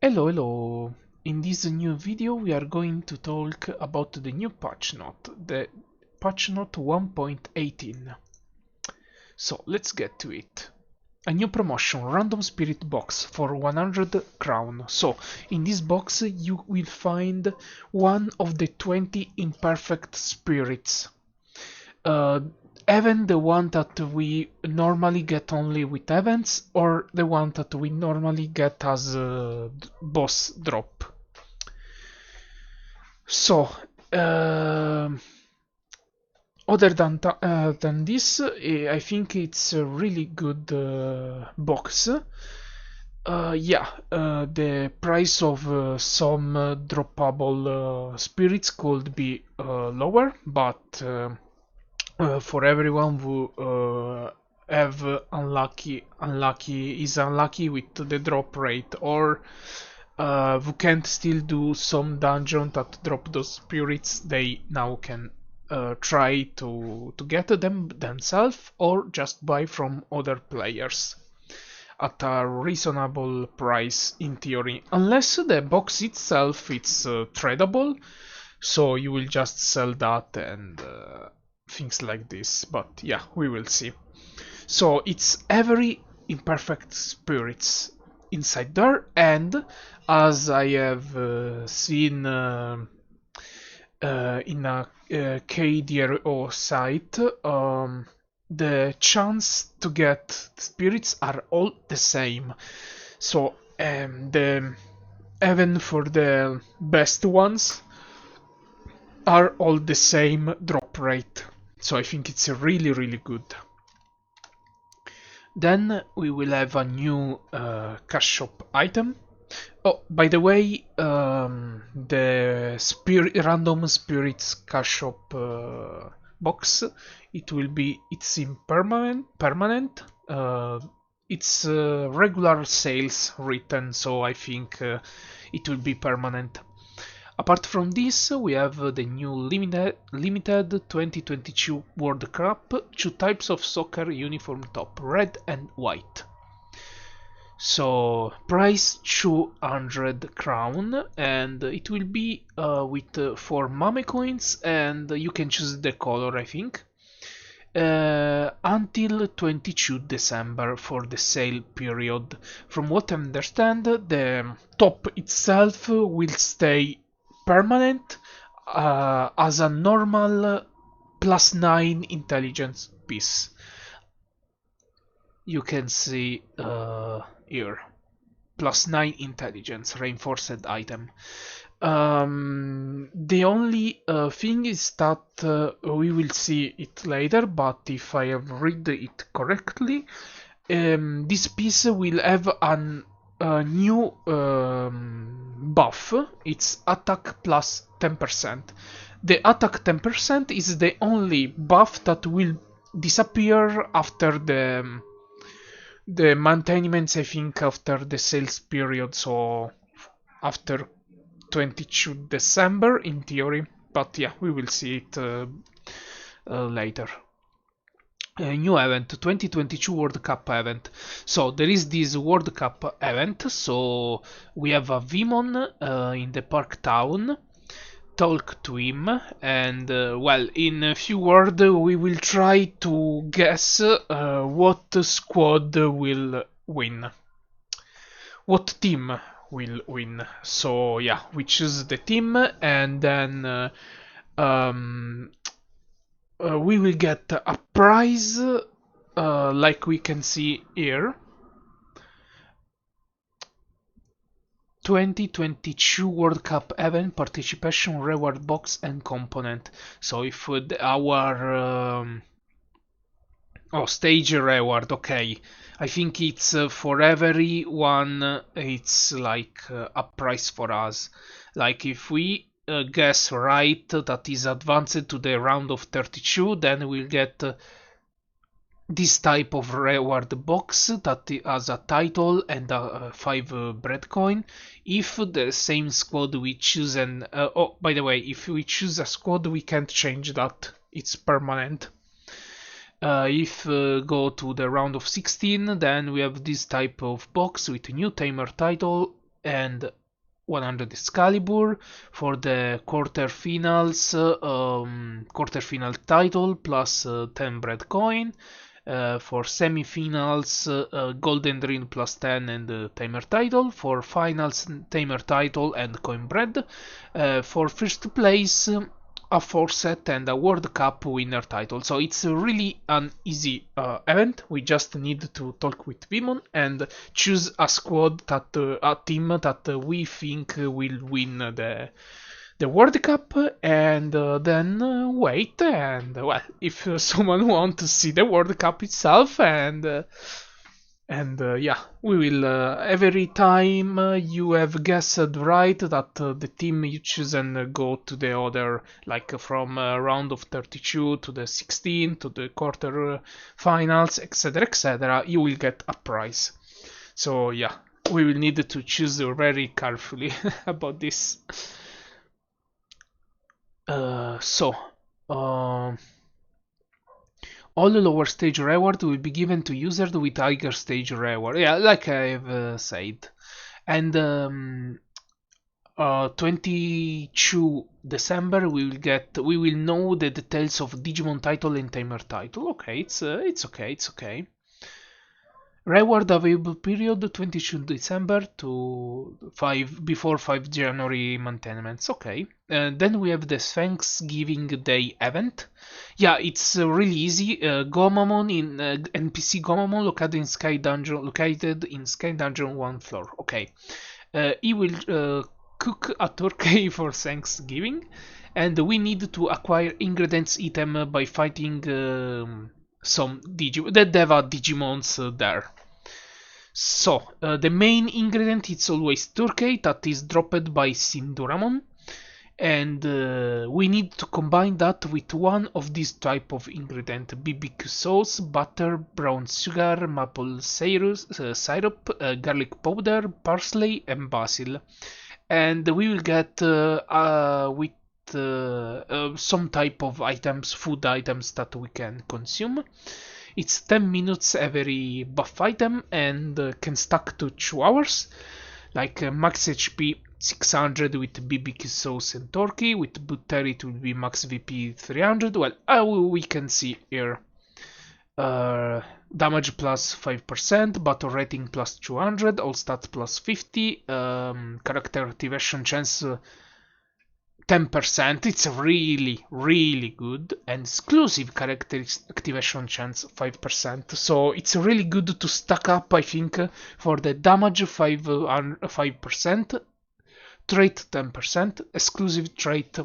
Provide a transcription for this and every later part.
Hello, hello! In this new video we are going to talk about the new patch note, the patch note 1.18. So let's get to it. A new promotion, random spirit box for 100 crown. So in this box you will find one of the 20 imperfect spirits. Even the one that we normally get only with events, or the one that we normally get as a boss drop. So, other than this, I think it's a really good box. The price of some droppable spirits could be lower, but for everyone who have is unlucky with the drop rate, or who can't still do some dungeon that drop those spirits, they now can try to get them themselves or just buy from other players at a reasonable price in theory, unless the box itself it's tradable, so you will just sell that and things like this, but yeah, we will see. So it's every imperfect spirits inside there, and as I have seen in a KDRO site, the chance to get spirits are all the same. So even for the best ones are all the same drop rate. So I think it's really good. Then we will have a new cash shop item. Oh, by the way, the random spirits cash shop box, it's permanent. It's regular sales written, so I think it will be permanent. Apart from this, we have the new limited 2022 World Cup, two types of soccer uniform top, red and white. So price 200 crown, and it will be with 4 mame coins, and you can choose the color, I think, until 22 December for the sale period. From what I understand, the top itself will stay permanent as a normal +9 intelligence piece. You can see here, +9 intelligence reinforced item. The only thing is that we will see it later, but if I have read it correctly, this piece will have a new buff. It's attack plus 10%. The attack 10% is the only buff that will disappear after the maintenance, I think, after the sales period, so after 22 December in theory, but yeah, we will see it later. New event, 2022 World Cup event. So there is this World Cup event, so we have a Vimon in the park town. Talk to him, and well, in a few words we will try to guess what squad will win, what team will win. So yeah, we choose the team, and then we will get a prize like we can see here. 2022 World Cup event participation reward box and component. So if our stage reward, okay, I think it's for everyone, it's like a price for us. Like if we guess right that is advanced to the round of 32, then we'll get this type of reward box that has a title and a 5 bread coin. If the same squad we choose, and oh, by the way, if we choose a squad we can't change that, it's permanent. If go to the round of 16, then we have this type of box with new tamer title and 100 Excalibur. For the quarterfinals, quarterfinal title plus 10 bread coin. For semifinals, Golden Ring plus 10 and Tamer title. For finals, Tamer title and coin bread. For first place, a 4 set and a World Cup winner title. So it's really an easy event. We just need to talk with Vimon and choose a squad that a team that we think will win the World Cup, and then wait. And well, if someone wants to see the World Cup itself, and yeah, we will every time you have guessed right that the team you choose and go to the other, like from round of 32 to the 16 to the quarter finals, etc., you will get a prize. So yeah, we will need to choose very carefully about this. So, all lower stage reward will be given to users with higher stage reward. Yeah, like I've said. And 22 December we will know the details of Digimon title and Tamer title. Okay, it's okay, it's okay. Reward available period 22 December to 5 January maintenance. Okay. Then we have the Thanksgiving Day event. Yeah, it's really easy. Gomamon in NPC Gomamon located in Sky Dungeon 1 floor. Okay. He will cook a turkey for Thanksgiving, and we need to acquire ingredients item by fighting some the Deva Digimons there. So, the main ingredient is always turkey that is dropped by Sinduramon, and we need to combine that with one of these type of ingredient: BBQ sauce, butter, brown sugar, maple syrup, garlic powder, parsley, and basil. And we will get with some type of items, food items that we can consume. It's 10 minutes every buff item and can stack to 2 hours. Like max HP 600 with BBQ sauce and turkey. With butter it will be max VP 300. Well, we can see here. Damage plus 5%, battle rating plus 200, all stats plus 50, character activation chance 10%. It's really good. And exclusive character activation chance 5%. So it's really good to stack up, I think, for the damage 5%, trait 10%, exclusive trait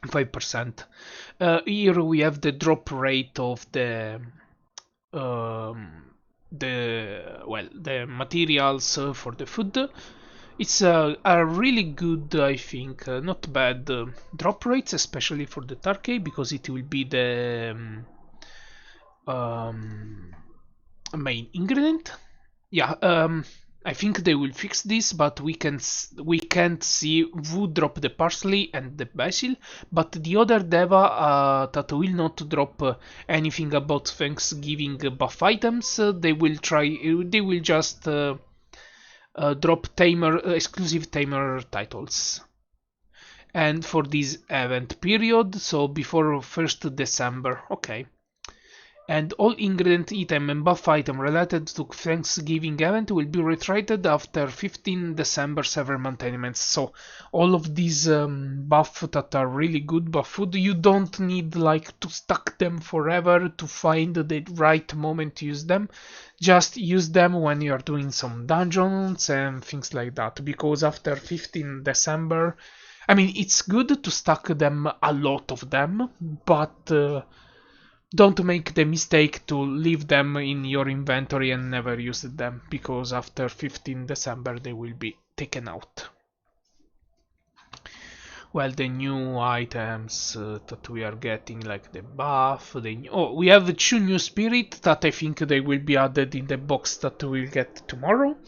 5%. Here we have the drop rate of the materials for the food. It's a really good, I think, not bad drop rates, especially for the turkey, because it will be the main ingredient. Yeah, I think they will fix this, but we can't see who dropped the parsley and the basil. But the other Deva that will not drop anything about Thanksgiving buff items, they will just drop exclusive Tamer titles. And for this event period, so before 1st December, okay. And all ingredient item and buff item related to Thanksgiving event will be retreated after 15 December server maintenance. So all of these buff that are really good buff food, you don't need like to stack them forever to find the right moment to use them. Just use them when you're doing some dungeons and things like that, because after 15 December, I mean, it's good to stack them, a lot of them, but don't make the mistake to leave them in your inventory and never use them, because after 15 December they will be taken out. Well, the new items that we are getting, like the buff, we have 2 new spirit that I think they will be added in the box that we'll get tomorrow.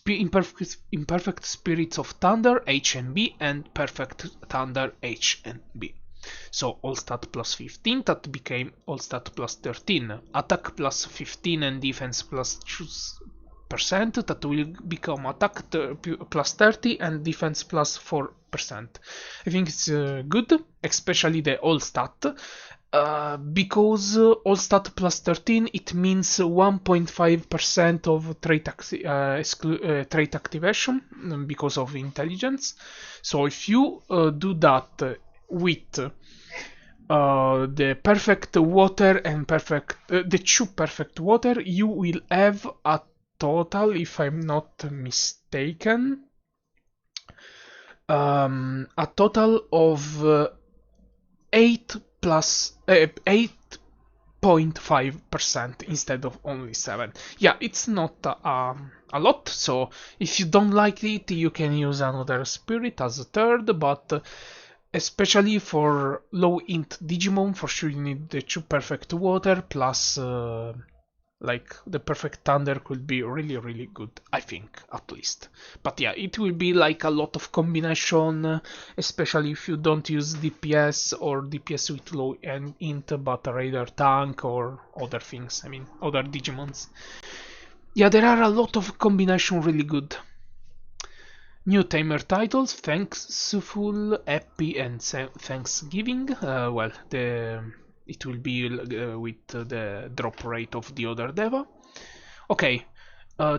Imperfect Spirits of Thunder H and B, and Perfect Thunder H and B. So all stat plus 15 that became all stat plus 13, attack plus 15 and defense plus 5% that will become attack plus 30 and defense plus 4%. I think it's good, especially the all stat. Because all stat plus 13, it means 1.5% of trait activation because of intelligence. So if you do that with the perfect water and the two perfect water, you will have a total, if I'm not mistaken, a total of 8.5% instead of only 7. Yeah, it's not a lot, so if you don't like it, you can use another spirit as a third, but especially for low int Digimon, for sure you need the two perfect water plus like the perfect thunder could be really good, I think, at least. But yeah, it will be like a lot of combination, especially if you don't use DPS or DPS with low int but a raider tank or other things, I mean other Digimons. Yeah, there are a lot of combination really good. New timer titles, Thankful, Happy and Thanksgiving. Well, it will be with the drop rate of the other Deva. Okay,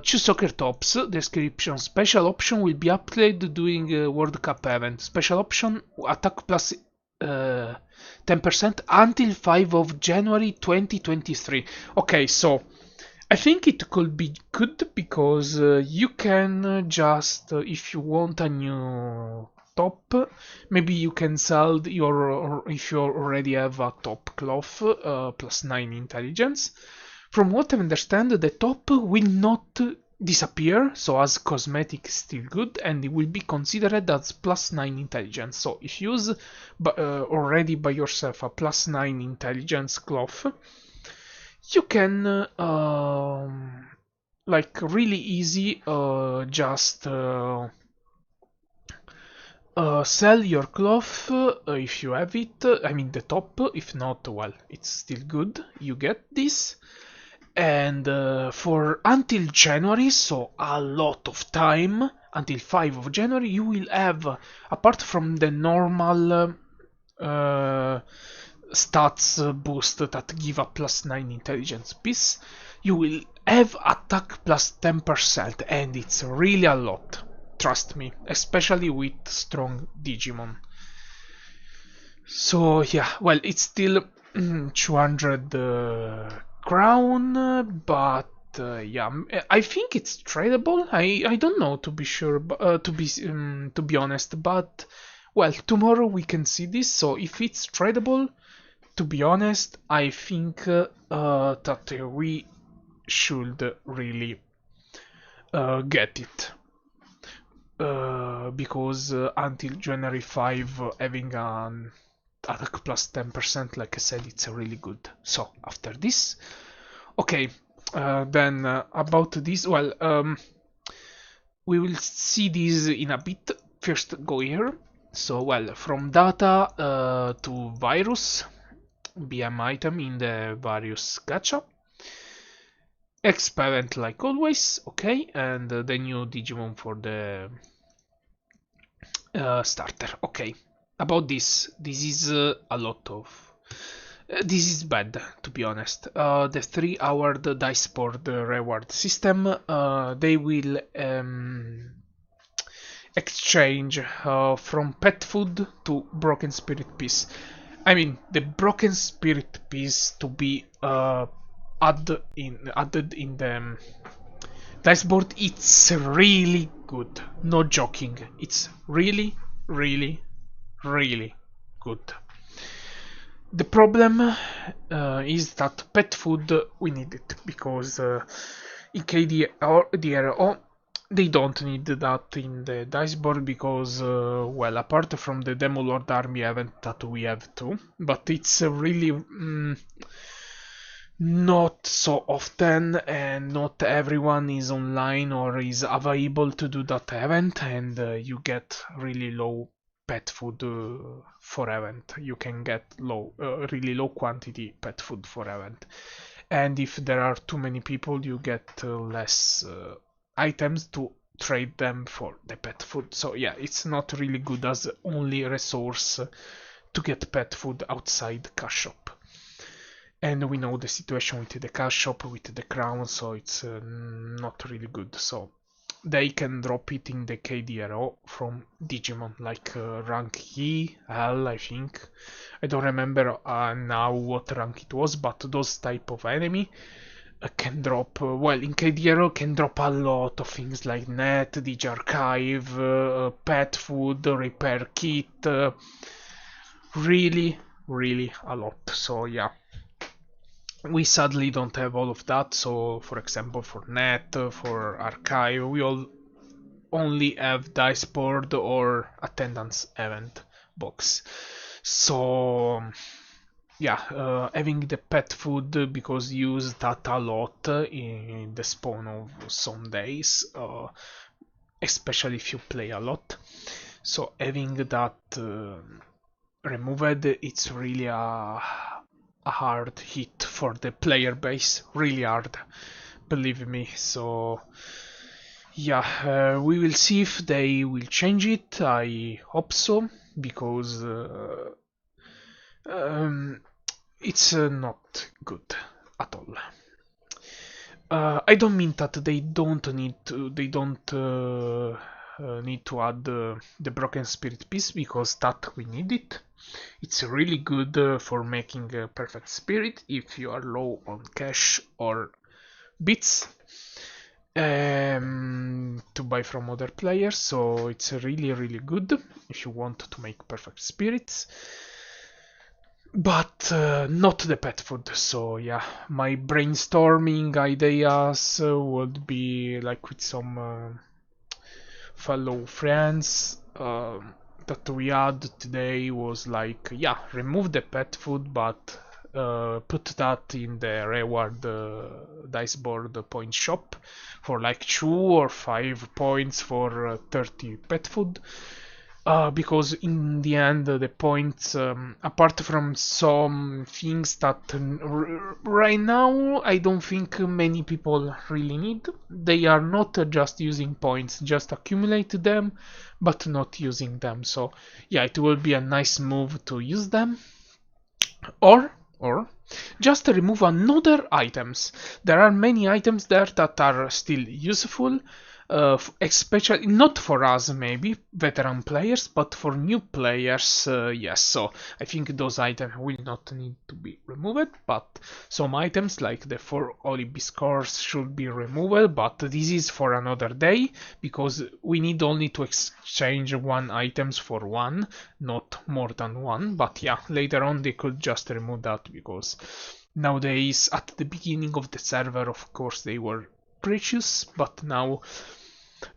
choose soccer tops. Description: special option will be upgraded during World Cup event. Special option: attack plus 10% until 5 of January 2023. Okay, so I think it could be good because you can just, if you want a new top, maybe you can sell your, or if you already have a top cloth plus 9 intelligence. From what I understand, the top will not disappear, so as cosmetic still good, and it will be considered as plus 9 intelligence. So if you use already by yourself a plus 9 intelligence cloth, you can like really easy just sell your cloth if you have it, I mean the top. If not, well, it's still good, you get this. And for until January, so a lot of time, until 5 of January, you will have, apart from the normal stats boost that give a plus 9 intelligence piece, you will have attack plus 10%, and it's really a lot, trust me, especially with strong Digimon. So yeah, well, it's still 200 crown, but yeah, I think it's tradable. I don't know, to be sure, to be honest, but well, tomorrow we can see this. So if it's tradable, to be honest, I think that we should really get it. Because until January 5, having an attack plus 10%, like I said, it's really good. So after this, okay, then about this, well, we will see this in a bit. First, go here. So, well, from data to virus, BM item in the various gacha. Experiment like always, okay, and the new Digimon for the starter. Okay, about this is a lot of. This is bad, to be honest. The 3-hour dice board reward system, they will exchange from pet food to broken spirit piece. I mean, the broken spirit piece to be added in the dice board. It's really good. No joking. It's really good. The problem is that pet food, we need it because in KD or DRO they don't need that in the dice board because, well, apart from the Demo Lord Army event that we have too, but it's really not so often, and not everyone is online or is available to do that event, and you get really low pet food for event. You can get really low quantity pet food for event, and if there are too many people, you get less items to trade them for the pet food. So yeah, it's not really good as only resource to get pet food outside the cash shop. And we know the situation with the cash shop, with the crown, so it's not really good. So they can drop it in the KDRO from Digimon, like rank E, L, I think. I don't remember now what rank it was, but those type of enemy can drop, well, in KDRO can drop a lot of things like net, Digi Archive, pet food, repair kit, really, really a lot. So yeah. We sadly don't have all of that, so for example for net, for archive, we all only have dice board or attendance event box. So yeah, having the pet food, because you use that a lot in the spawn of some days, especially if you play a lot. So having that removed, it's really a hard hit for the player base, really hard, believe me. So yeah, we will see if they will change it. I hope so, because it's not good at all. I don't mean that they don't need to. They don't need to add the broken spirit piece, because that we need it. It's really good for making a perfect spirit if you are low on cash or bits to buy from other players. So it's really good if you want to make perfect spirits, but not the pet food. So yeah, my brainstorming ideas would be like with some fellow friends that we had today was like, yeah, remove the pet food, but put that in the reward dice board point shop for like 2 or 5 points for 30 pet food. Because in the end, the points, apart from some things that right now I don't think many people really need, they are not just using points, just accumulate them, but not using them. So yeah, it will be a nice move to use them, or just remove another items. There are many items there that are still useful, especially not for us, maybe veteran players, but for new players, yes. So I think those items will not need to be removed, but some items like the 4 Olibi scores should be removed, but this is for another day, because we need only to exchange one items for one, not more than one. But yeah, later on they could just remove that, because nowadays at the beginning of the server, of course, they were precious, but now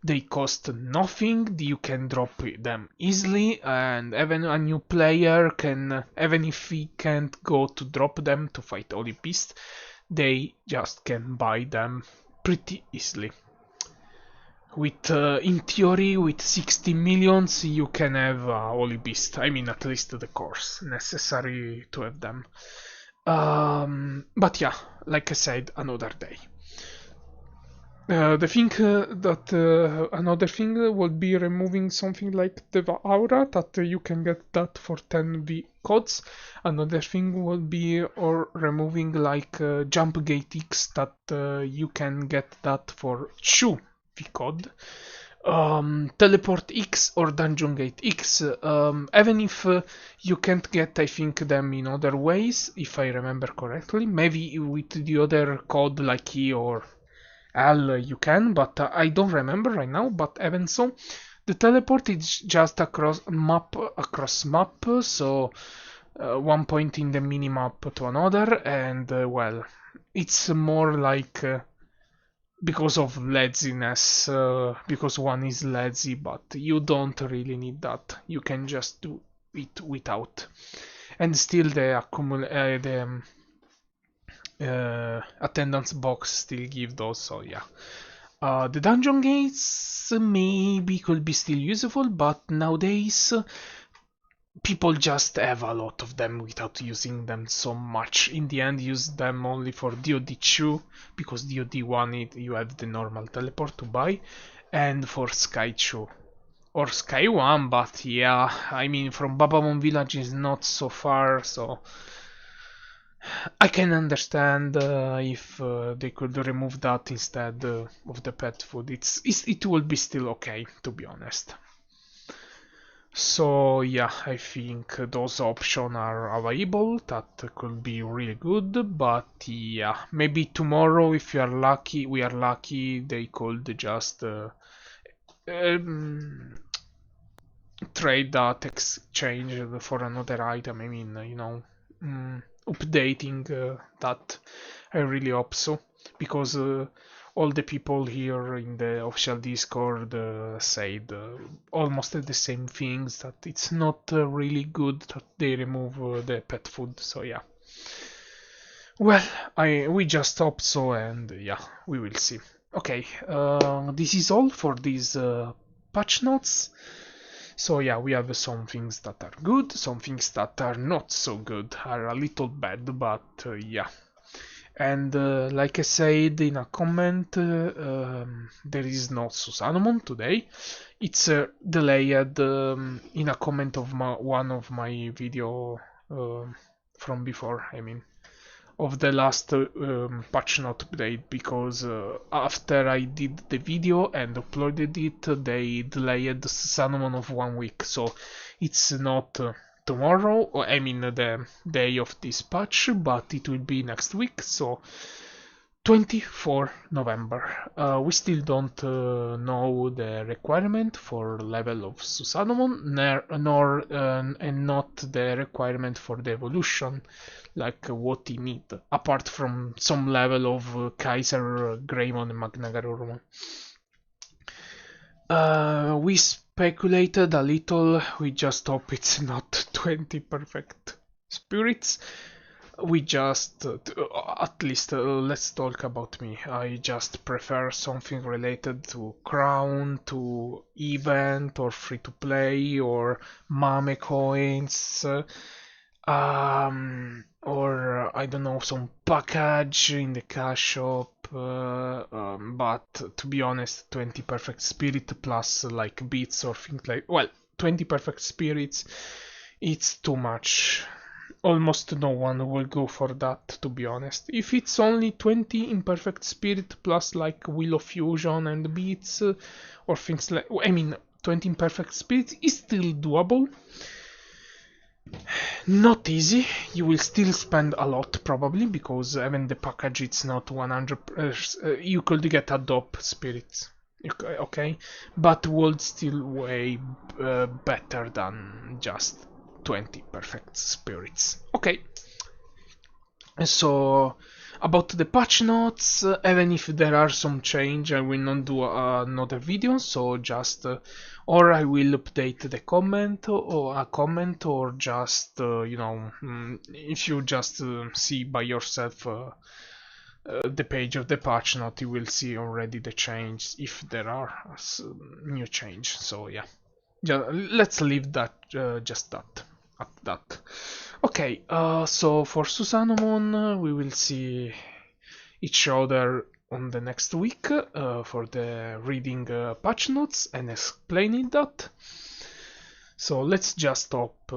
they cost nothing. You can drop them easily, and even a new player can, even if he can't go to drop them to fight Holy Beast, they just can buy them pretty easily. With in theory, with 60 millions, you can have Holy Beast. I mean, at least the cores necessary to have them. But yeah, like I said, another day. The thing that another thing would be removing something like the aura, that you can get that for 10 V codes. Another thing would be or removing like jump gate X, that you can get that for 2 V code. Teleport X or Dungeon Gate X, even if you can't get, I think, them in other ways, if I remember correctly. Maybe with the other code like E or L you can, but I don't remember right now. But even so, the teleport is just across map, so one point in the minimap to another, and well, it's more like because of laziness, because one is lazy, but you don't really need that. You can just do it without, and still the attendance box still give those. So yeah, the dungeon gates maybe could be still useful, but nowadays people just have a lot of them without using them so much. In the end, use them only for DoD2, because DoD1 you have the normal teleport to buy, and for Sky 2 or Sky 1, but yeah, I mean from Babamon Village is not so far, so I can understand if they could remove that instead of the pet food. It will be still okay, to be honest. So yeah, I think those options are available. That could be really good, but yeah, maybe tomorrow, if you are lucky, we are lucky, they could just um, trade that exchange for another item. I mean, updating that. I really hope so, because all the people here in the official Discord said almost the same things, that it's not really good that they remove the pet food. So yeah. Well, we just hope so, and yeah, we will see. Okay, this is all for these patch notes. So yeah, we have some things that are good, some things that are not so good, are a little bad, but yeah. And like I said in a comment, there is no Susanomon today. It's delayed in a comment of one of my video from before, I mean, of the last patch note update, because after I did the video and uploaded it, they delayed the Susanomon of 1 week, so it's not tomorrow, or I mean the day of this patch, but it will be next week, so 24 November. We still don't know the requirement for level of Susanomon, nor and not the requirement for the evolution, like what he need, apart from some level of Kaiser, Greymon, and Magnagarurumon. We speculated a little, we just hope it's not 20 perfect spirits. We just, at least, let's talk about me. I just prefer something related to crown, to event, or free to play, or mame coins, or I don't know, some package in the cash shop. But to be honest, 20 perfect spirit plus like beats or things like, well, 20 perfect spirits, it's too much. Almost no one will go for that, to be honest. If it's only 20 imperfect spirit plus like wheel of fusion and beats, or things like, I mean, 20 imperfect spirits is still doable. Not easy, you will still spend a lot probably, because even the package it's not 100, you could get a dope spirits, okay, but would still way better than just 20 perfect spirits. Okay, so about the patch notes, even if there are some change, I will not do another video, so just or I will update the comment, or a comment, or just if you just see by yourself the page of the patch note, you will see already the change if there are new change. So yeah, let's leave that just that at that. Okay, so for Susanomon, we will see each other on the next week for the reading patch notes and explaining that. So let's just hope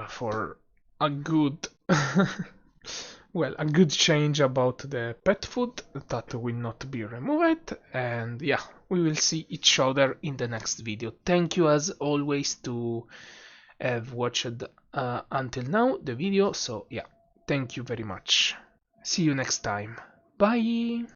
for a good, well, a good change about the pet food that will not be removed. And yeah, we will see each other in the next video. Thank you as always to have watched until now the video. So yeah, thank you very much. See you next time. Bye.